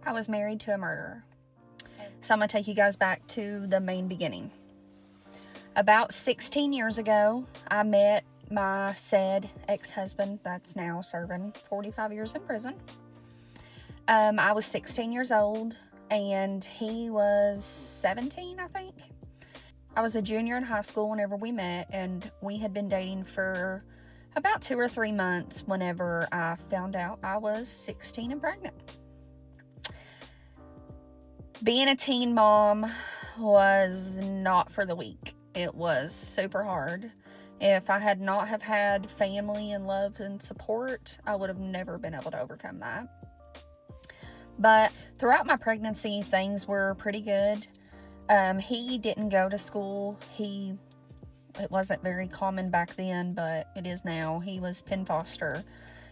I was married to a murderer. So I'm going to take you guys back to the main beginning. About 16 years ago, I met my said ex-husband that's now serving 45 years in prison. I was 16 years old and he was 17, I think. I was a junior in high school whenever we met, and we had been dating for about 2 or 3 months whenever I found out I was 16 and pregnant. Being a teen mom was not for the weak. It was super hard. If I had not have had family and love and support, I would have never been able to overcome that. But throughout my pregnancy, things were pretty good. He didn't go to school. It wasn't very common back then, but it is now. He was pen foster.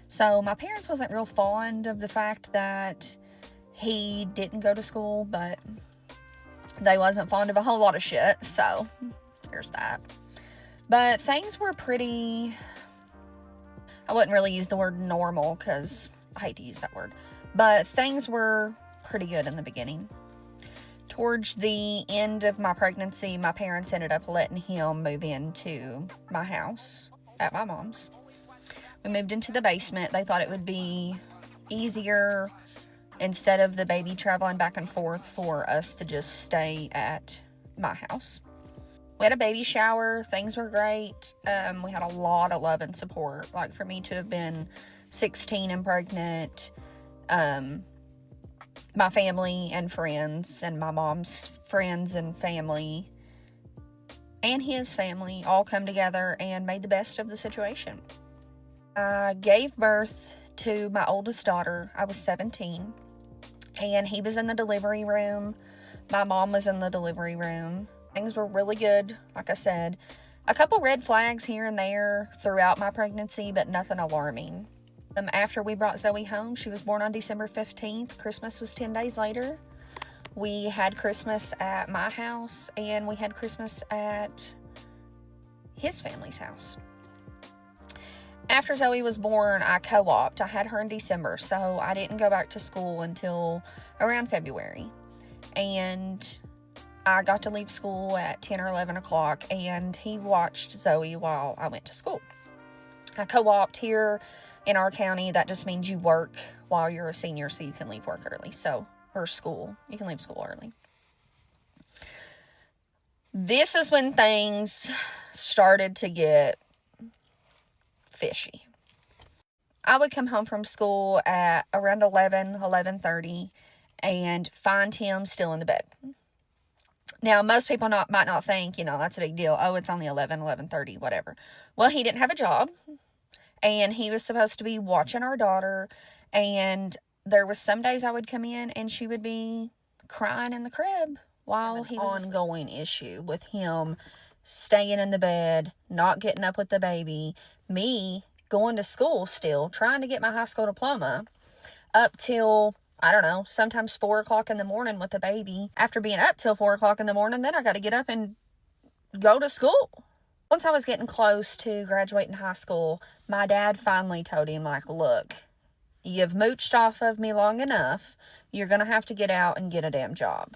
So my parents wasn't real fond of the fact that he didn't go to school, but they wasn't fond of a whole lot of shit. So there's that. But things were pretty, I wouldn't really use the word normal because I hate to use that word, but things were pretty good in the beginning. Towards the end of my pregnancy, my parents ended up letting him move into my house at my mom's. We moved into the basement. They thought it would be easier instead of the baby traveling back and forth for us to just stay at my house. We had a baby shower. Things were great. We had a lot of love and support. Like, for me to have been 16 and pregnant, my family and friends and my mom's friends and family and his family all come together and made the best of the situation. I gave birth to my oldest daughter. I was 17, and he was in the delivery room. My mom was in the delivery room. Things were really good, like I said. A couple red flags here and there throughout my pregnancy, but nothing alarming. After we brought Zoe home, she was born on December 15th. Christmas was 10 days later. We had Christmas at my house, and we had Christmas at his family's house. After Zoe was born, I co-opted. I had her in December, so I didn't go back to school until around February. And I got to leave school at 10 or 11 o'clock, and he watched Zoe while I went to school. I co-opted here in our county. That just means you work while you're a senior, so you can leave work early. Or school. You can leave school early. This is when things started to get fishy. I would come home from school at around 11:30 and find him still in the bed. Now, most people might not think, that's a big deal. Oh, it's only 11:30, whatever. Well, he didn't have a job, and he was supposed to be watching our daughter, and there was some days I would come in and she would be crying in the crib while he was an ongoing issue with him staying in the bed, not getting up with the baby, me going to school still, trying to get my high school diploma, up till, I don't know, sometimes 4 o'clock in the morning with the baby. After being up till 4 o'clock in the morning, then I got to get up and go to school. Once I was getting close to graduating high school, my dad finally told him, look, you've mooched off of me long enough. You're going to have to get out and get a damn job.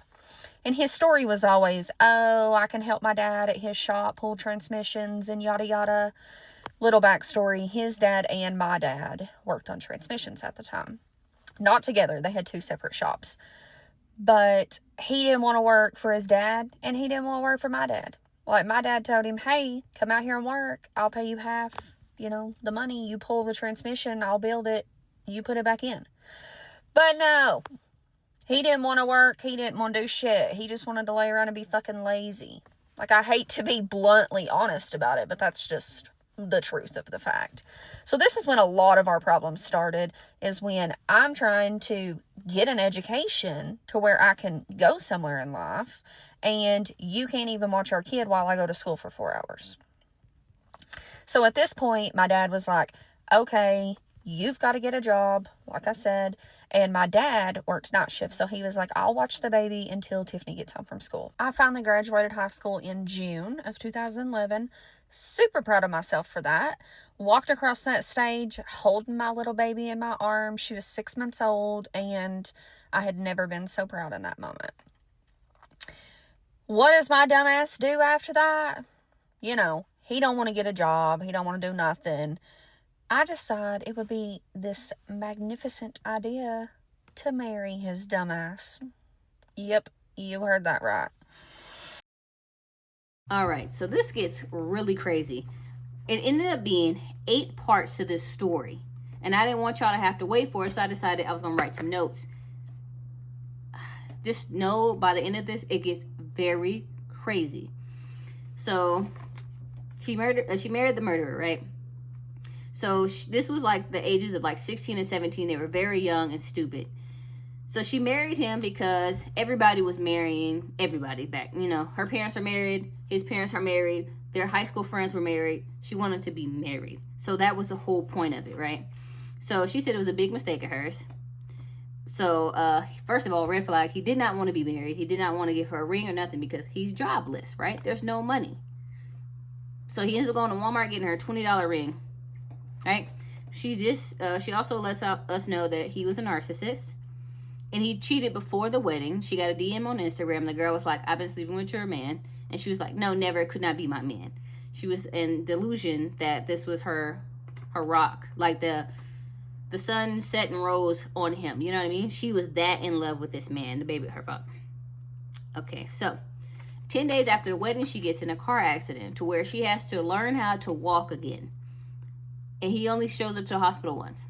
And his story was always, oh, I can help my dad at his shop pull transmissions and yada yada. Little backstory, his dad and my dad worked on transmissions at the time. Not together, they had 2 separate shops. But he didn't want to work for his dad, and he didn't want to work for my dad. Like, my dad told him, hey, come out here and work. I'll pay you half, the money. You pull the transmission, I'll build it, you put it back in. But no, he didn't want to work. He didn't want to do shit. He just wanted to lay around and be fucking lazy. Like, I hate to be bluntly honest about it, but that's just the truth of the fact. So this is when a lot of our problems started, is when I'm trying to get an education to where I can go somewhere in life, and you can't even watch our kid while I go to school for 4 hours. So at this point, my dad was like, okay, you've got to get a job, like I said. And my dad worked night shift, so he was like, I'll watch the baby until Tiffany gets home from school. I finally graduated high school in June of 2011. Super proud of myself for that. Walked across that stage holding my little baby in my arms. She was 6 months old, and I had never been so proud in that moment. What does my dumbass do after that? You know, he don't want to get a job. He don't want to do nothing. I decide it would be this magnificent idea to marry his dumbass. Yep, you heard that right. All right, so this gets really crazy. It ended up being 8 parts to this story. And I didn't want y'all to have to wait for it, so I decided I was going to write some notes. Just know by the end of this, it gets very crazy. So she married the murderer, right? So this was like the ages of like 16 and 17. They were very young and stupid. So she married him because everybody was marrying everybody back. You know, her parents are married. His parents are married. Their high school friends were married. She wanted to be married. So that was the whole point of it, right? So she said it was a big mistake of hers. So, first of all, red flag, he did not want to be married. He did not want to give her a ring or nothing because he's jobless, right? There's no money. So he ends up going to Walmart getting her a $20 ring, right? She also lets us know that he was a narcissist. And he cheated before the wedding. She got a DM on Instagram. The girl was like, I've been sleeping with your man. And she was like, no, never. It could not be my man. She was in delusion that this was her rock. Like the sun set and rose on him. You know what I mean? She was that in love with this man, the baby her father. Okay, so 10 days after the wedding, she gets in a car accident to where she has to learn how to walk again. And he only shows up to the hospital once.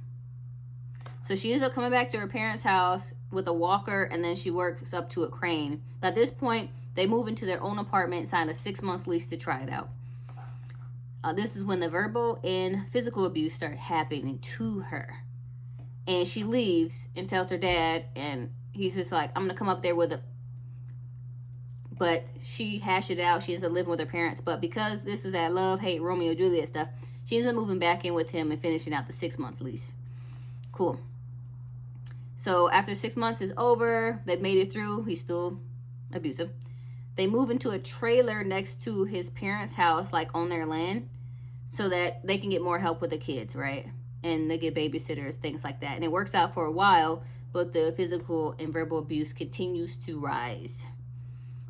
So she ends up coming back to her parents' house with a walker, and then she works up to a crane. At this point, they move into their own apartment, sign a 6-month lease to try it out. This is when the verbal and physical abuse start happening to her. And she leaves and tells her dad, and he's just like, I'm going to come up there with a... But she hashed it out. She ends up living with her parents. But because this is that love, hate, Romeo, Juliet stuff, she ends up moving back in with him and finishing out the 6-month lease. Cool. So after 6 months is over, they've made it through. He's still abusive. They move into a trailer next to his parents' house, like on their land, so that they can get more help with the kids, right? And they get babysitters, things like that. And it works out for a while, but the physical and verbal abuse continues to rise.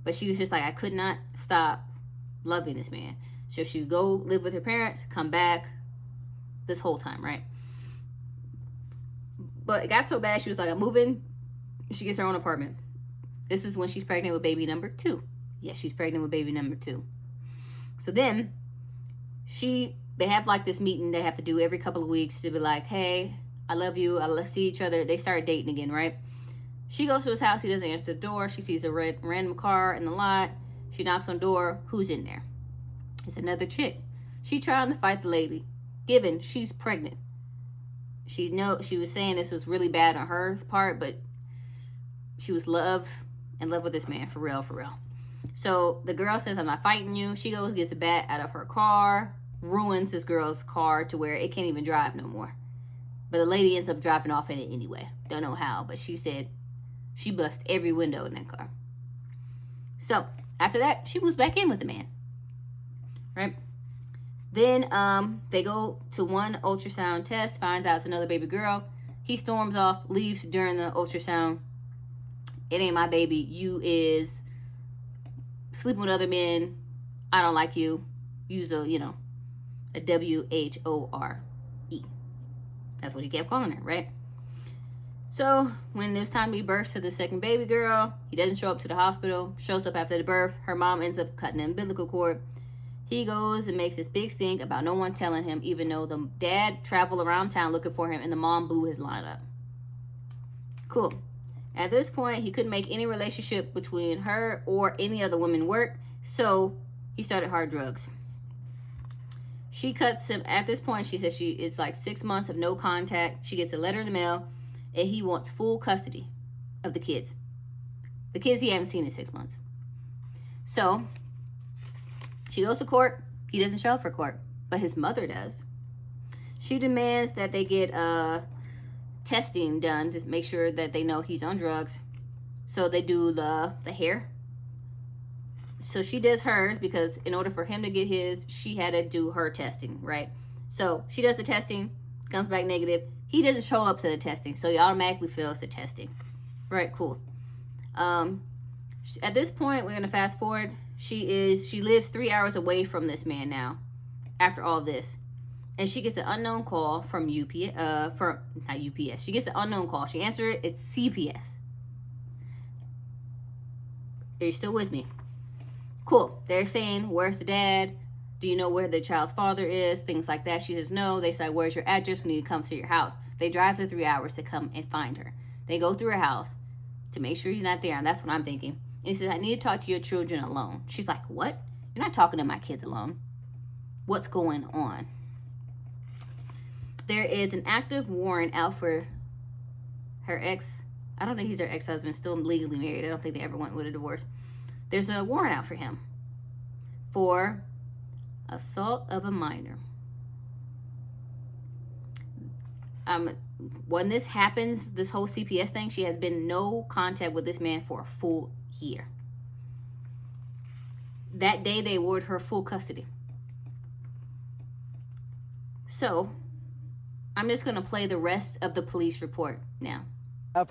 But she was just like, I could not stop loving this man. So she would go live with her parents, come back this whole time, right? But it got so bad, she was like, I'm moving. She gets her own apartment. This is when she's pregnant with baby number 2. Yes, she's pregnant with baby number 2. So then, they have like this meeting they have to do every couple of weeks to be like, hey, I love you. Let's see each other. They start dating again, right? She goes to his house. He doesn't answer the door. She sees a random car in the lot. She knocks on the door. Who's in there? It's another chick. She trying to fight the lady, given she's pregnant. She was saying this was really bad on her part, but she was in love with this man, for real. So the girl says, I'm not fighting you. She goes, gets a bat out of her car, ruins this girl's car to where it can't even drive no more. But the lady ends up driving off in it anyway. Don't know how, but she said she busted every window in that car. So after that, she moves back in with the man, right? Then they go to one ultrasound test, finds out it's another baby girl. He storms off, leaves during the ultrasound. It ain't my baby. You is sleeping with other men. I don't like you. Use a WHORE. That's what he kept calling her, right? So when it's time to be birthed to the second baby girl, he doesn't show up to the hospital. Shows up after the birth. Her mom ends up cutting the umbilical cord. He goes and makes this big stink about no one telling him, even though the dad traveled around town looking for him and the mom blew his line up. Cool. At this point, he couldn't make any relationship between her or any other woman work, so he started hard drugs. She cuts him. At this point, she says it's like 6 months of no contact. She gets a letter in the mail, and he wants full custody of the kids. The kids he hasn't seen in 6 months. So she goes to court. He doesn't show up for court, but his mother does. She demands that they get testing done to make sure that they know he's on drugs. So they do the hair. So she does hers because in order for him to get his, she had to do her testing, right? So she does the testing, comes back negative. He doesn't show up to the testing, so he automatically fails the testing. Right, cool. At this point, we're gonna fast forward. She lives 3 hours away from this man now, after all this, and she gets an unknown call from UPS. Not UPS. She gets an unknown call. She answers it. It's CPS. Are you still with me? Cool. They're saying, "Where's the dad? Do you know where the child's father is?" Things like that. She says no. They say, "Where's your address? We need to come to your house." They drive the 3 hours to come and find her. They go through her house to make sure he's not there, and that's what I'm thinking. And he says, "I need to talk to your children alone." She's like, "What? You're not talking to my kids alone. What's going on?" There is an active warrant out for her ex. I don't think he's her ex-husband, still legally married. I don't think they ever went with a divorce. There's a warrant out for him for assault of a minor. When this happens, this whole CPS thing, she has been in no contact with this man for a full year. That day, they award her full custody. So, I'm just going to play the rest of the police report now.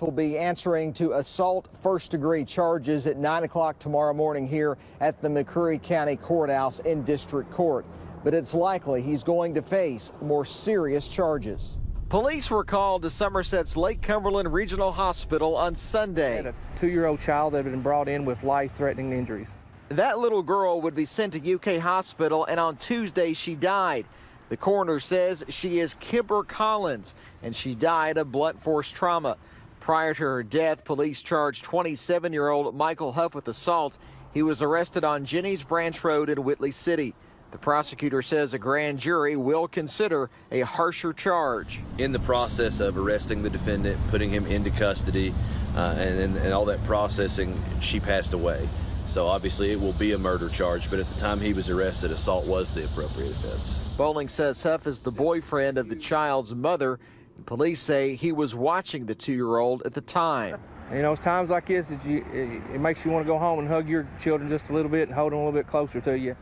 Will be answering to assault first-degree charges at 9 o'clock tomorrow morning here at the McCreary County Courthouse in District Court. But it's likely he's going to face more serious charges. Police were called to Somerset's Lake Cumberland Regional Hospital on Sunday. Had a 2-year-old child that had been brought in with life-threatening injuries. That little girl would be sent to UK Hospital, and on Tuesday she died. The coroner says she is Kimber Collins, and she died of blunt force trauma. Prior to her death, police charged 27-year-old Michael Huff with assault. He was arrested on Jennings Branch Road in Whitley City. The prosecutor says a grand jury will consider a harsher charge. In the process of arresting the defendant, putting him into custody, and all that processing, she passed away. So obviously it will be a murder charge, but at the time he was arrested, assault was the appropriate offense. Bowling says Huff is the boyfriend of the child's mother. Police say he was watching the 2-year-old at the time. You know, it's times like this that it makes you want to go home and hug your children just a little bit and hold them a little bit closer to you.